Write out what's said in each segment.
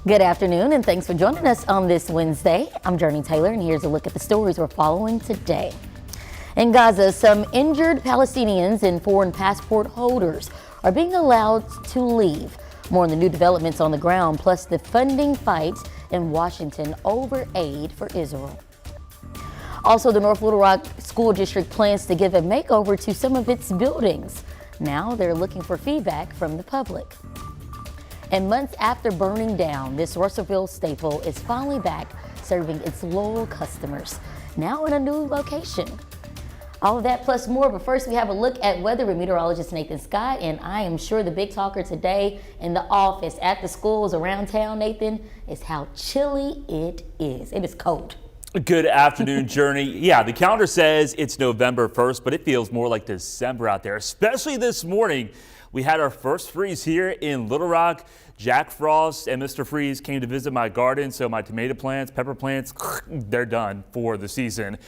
Good afternoon, and thanks for joining us on this Wednesday. I'm Jurnee Taylor, and here's a look at the stories we're following today. In Gaza, some injured Palestinians and foreign passport holders are being allowed to leave. More on the new developments on the ground, plus the funding fight in Washington over aid for Israel. Also, the North Little Rock School District plans to give a makeover to some of its buildings. Now they're looking for feedback from the public. And months after burning down, this Russellville staple is finally back serving its loyal customers, now in a new location. All of that plus more, but first we have a look at weather with meteorologist Nathan Scott, and I am sure the big talker today in the office, at the schools, around town, Nathan, is how chilly it is. It is cold. Good afternoon, Jurnee. Yeah, the calendar says it's November 1st, but it feels more like December out there, especially this morning. We had our first freeze here in Little Rock. Jack Frost and Mr. Freeze came to visit my garden, so my tomato plants, pepper plants, they're done for the season.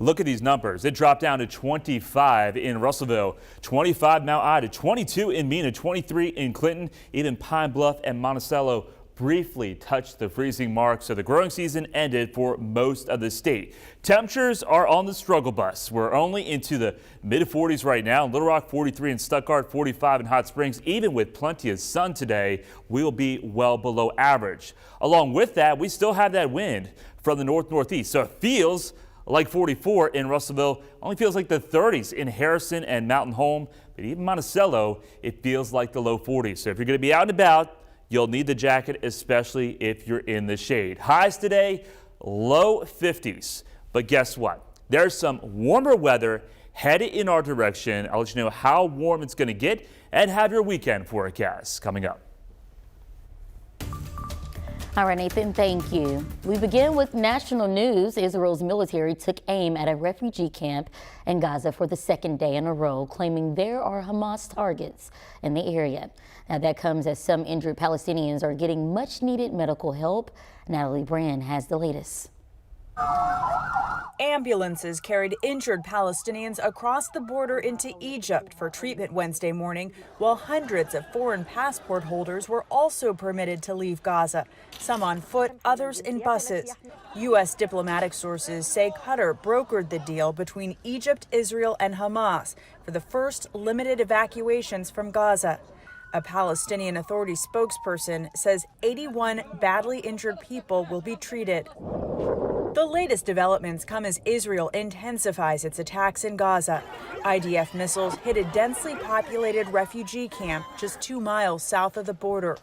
Look at these numbers. It dropped down to 25 in Russellville, 25 Mount Ida, 22 in Mena, 23 in Clinton, even Pine Bluff and Monticello briefly touched the freezing mark, so the growing season ended for most of the state. Temperatures are on the struggle bus. We're only into the mid-40s right now. Little Rock 43 in Stuttgart, 45 in Hot Springs. Even with plenty of sun today, we will be well below average. Along with that, we still have that wind from the north-northeast, so it feels like 44 in Russellville, only feels like the 30s in Harrison and Mountain Home, but even Monticello, it feels like the low 40s. So if you're going to be out and about, you'll need the jacket, especially if you're in the shade. Highs today, low 50s. But guess what? There's some warmer weather headed in our direction. I'll let you know how warm it's going to get and have your weekend forecast coming up. All right, Nathan, thank you. We begin with national news. Israel's military took aim at a refugee camp in Gaza for the second day in a row, claiming there are Hamas targets in the area. Now, that comes as some injured Palestinians are getting much needed medical help. Natalie Brand has the latest. Ambulances carried injured Palestinians across the border into Egypt for treatment Wednesday morning, while hundreds of foreign passport holders were also permitted to leave Gaza, some on foot, others in buses. U.S. diplomatic sources say Qatar brokered the deal between Egypt, Israel, and Hamas for the first limited evacuations from Gaza. A Palestinian Authority spokesperson says 81 badly injured people will be treated. The latest developments come as Israel intensifies its attacks in Gaza. IDF missiles hit a densely populated refugee camp just 2 miles south of the border.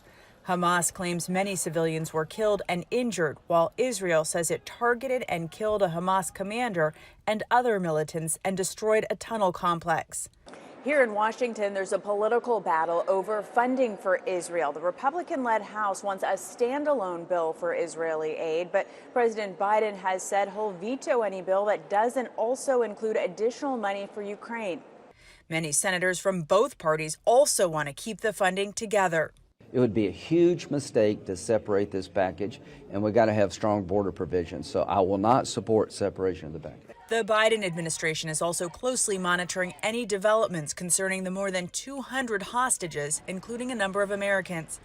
Hamas claims many civilians were killed and injured, while Israel says it targeted and killed a Hamas commander and other militants and destroyed a tunnel complex. Here in Washington, there's a political battle over funding for Israel. The Republican-led House wants a standalone bill for Israeli aid, but President Biden has said he'll veto any bill that doesn't also include additional money for Ukraine. Many senators from both parties also want to keep the funding together. It would be a huge mistake to separate this package, and we've got to have strong border provisions. So I will not support separation of the package. The Biden administration is also closely monitoring any developments concerning the more than 200 hostages, including a number of Americans.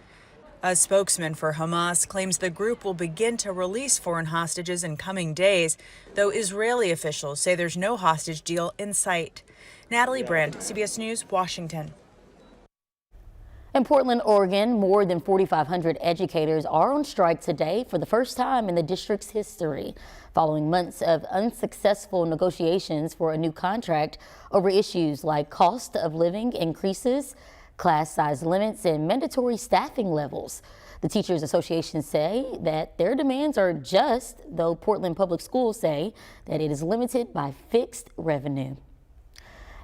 A spokesman for Hamas claims the group will begin to release foreign hostages in coming days, though Israeli officials say there's no hostage deal in sight. Natalie Brand, CBS News, Washington. In Portland, Oregon, more than 4,500 educators are on strike today for the first time in the district's history, following months of unsuccessful negotiations for a new contract over issues like cost of living increases, class size limits, and mandatory staffing levels. The Teachers Association say that their demands are just, though Portland Public Schools say that it is limited by fixed revenue.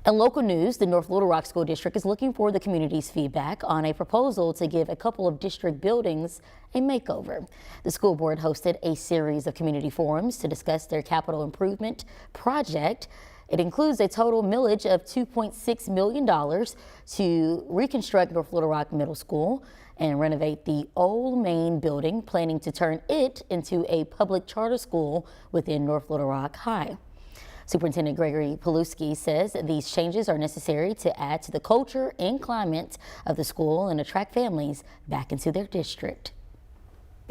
In local news, the North Little Rock School District is looking for the community's feedback on a proposal to give a couple of district buildings a makeover. The school board hosted a series of community forums to discuss their capital improvement project. It includes a total millage of $2.6 million to reconstruct North Little Rock Middle School and renovate the old main building, planning to turn it into a public charter school within North Little Rock High. Superintendent Gregory Paluski says these changes are necessary to add to the culture and climate of the school and attract families back into their district.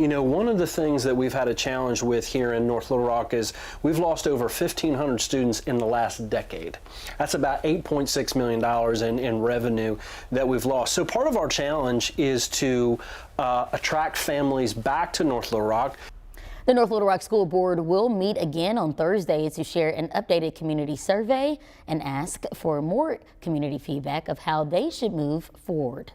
You know, one of the things that we've had a challenge with here in North Little Rock is we've lost over 1,500 students in the last decade. That's about $8.6 million in revenue that we've lost. So part of our challenge is to attract families back to North Little Rock. The North Little Rock School Board will meet again on Thursday to share an updated community survey and ask for more community feedback of how they should move forward.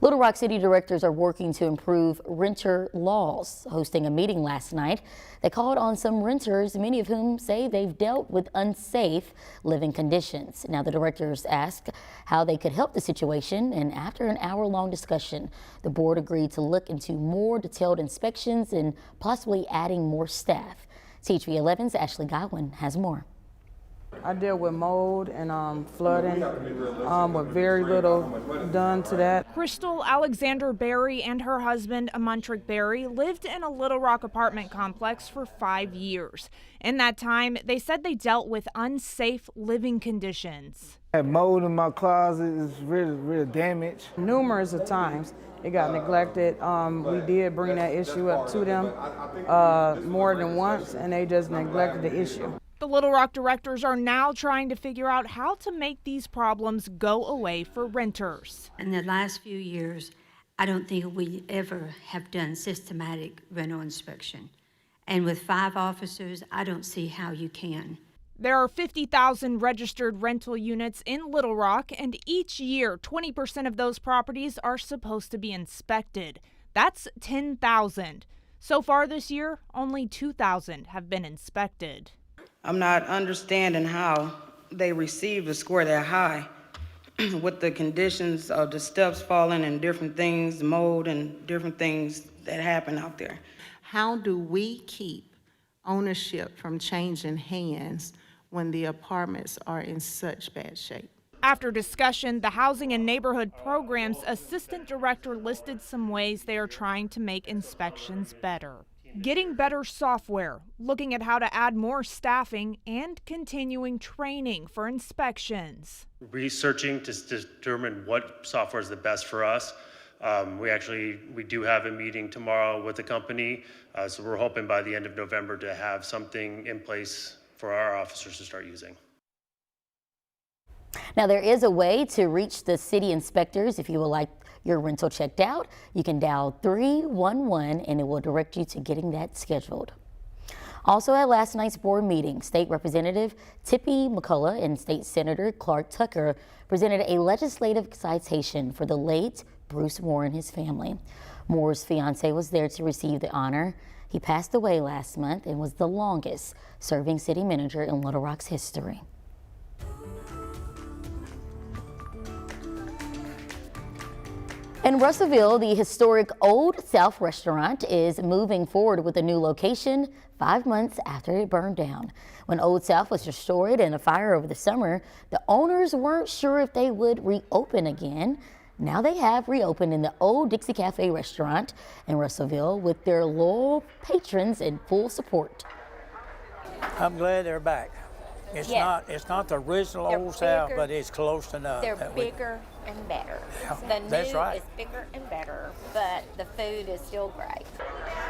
Little Rock City directors are working to improve renter laws. Hosting a meeting last night, they called on some renters, many of whom say they've dealt with unsafe living conditions. Now the directors asked how they could help the situation, and after an hour-long discussion, the board agreed to look into more detailed inspections and possibly adding more staff. THV 11's Ashley Godwin has more. I deal with mold and flooding with very little done to that. Crystal Alexander Berry and her husband, Amantrick Berry, lived in a Little Rock apartment complex for 5 years. In that time, they said they dealt with unsafe living conditions. I had mold in my closet, is really damaged. Numerous of times it got neglected. We did bring that issue up to them more than once, and they just neglected the issue. The Little Rock directors are now trying to figure out how to make these problems go away for renters. In the last few years, I don't think we ever have done systematic rental inspection. And with 5 officers, I don't see how you can. There are 50,000 registered rental units in Little Rock, and each year, 20% of those properties are supposed to be inspected. That's 10,000. So far this year, only 2,000 have been inspected. I'm not understanding how they received a score that high with the conditions of the steps falling and different things, mold and different things that happen out there. How do we keep ownership from changing hands when the apartments are in such bad shape? After discussion, the Housing and Neighborhood Programs Assistant Director listed some ways they are trying to make inspections better. Getting better software, looking at how to add more staffing, and continuing training for inspections. Researching to determine what software is the best for us. We do have a meeting tomorrow with the company, so we're hoping by the end of November to have something in place for our officers to start using. Now there is a way to reach the city inspectors if you would like your rental checked out. You can dial 311 and it will direct you to getting that scheduled. Also at last night's board meeting, State Representative Tippy McCullough and State Senator Clark Tucker presented a legislative citation for the late Bruce Moore and his family. Moore's fiance was there to receive the honor. He passed away last month and was the longest serving city manager in Little Rock's history. In Russellville, the historic Old South restaurant is moving forward with a new location 5 months after it burned down. When Old South was destroyed in a fire over the summer, the owners weren't sure if they would reopen again. Now they have reopened in the Old Dixie Cafe restaurant in Russellville with their loyal patrons in full support. I'm glad they're back. It's not the original Old South, but it's close enough. They're bigger and better. The new is bigger and better, but the food is still great.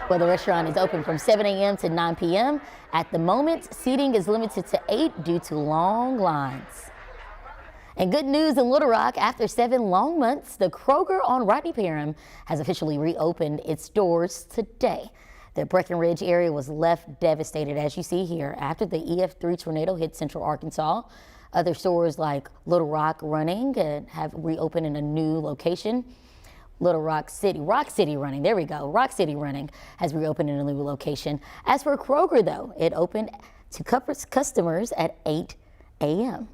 Well, the restaurant is open from 7 a.m. to 9 p.m. At the moment, seating is limited to 8 due to long lines. And good news in Little Rock, after 7 long months, the Kroger on Rodney Parham has officially reopened its doors today. The Breckenridge area was left devastated, as you see here, after the EF3 tornado hit central Arkansas. Other stores like Little Rock Running have reopened in a new location. Rock City Running, there we go. Rock City Running has reopened in a new location. As for Kroger, though, it opened to customers at 8 a.m.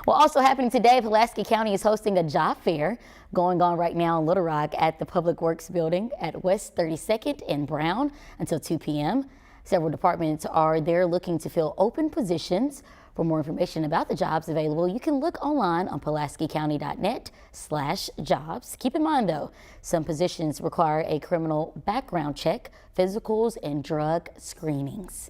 Well, also happening today, Pulaski County is hosting a job fair going on right now in Little Rock at the Public Works Building at West 32nd and Brown until 2 p.m. Several departments are there looking to fill open positions. For more information about the jobs available, you can look online on PulaskiCounty.net/jobs. Keep in mind, though, some positions require a criminal background check, physicals, and drug screenings.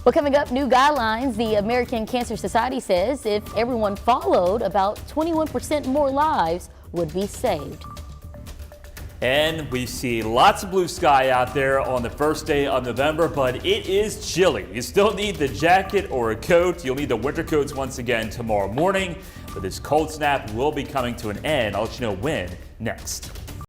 Well, coming up, new guidelines. The American Cancer Society says if everyone followed, about 21% more lives would be saved. And we see lots of blue sky out there on the first day of November, but it is chilly. You still need the jacket or a coat. You'll need the winter coats once again tomorrow morning, but this cold snap will be coming to an end. I'll let you know when next.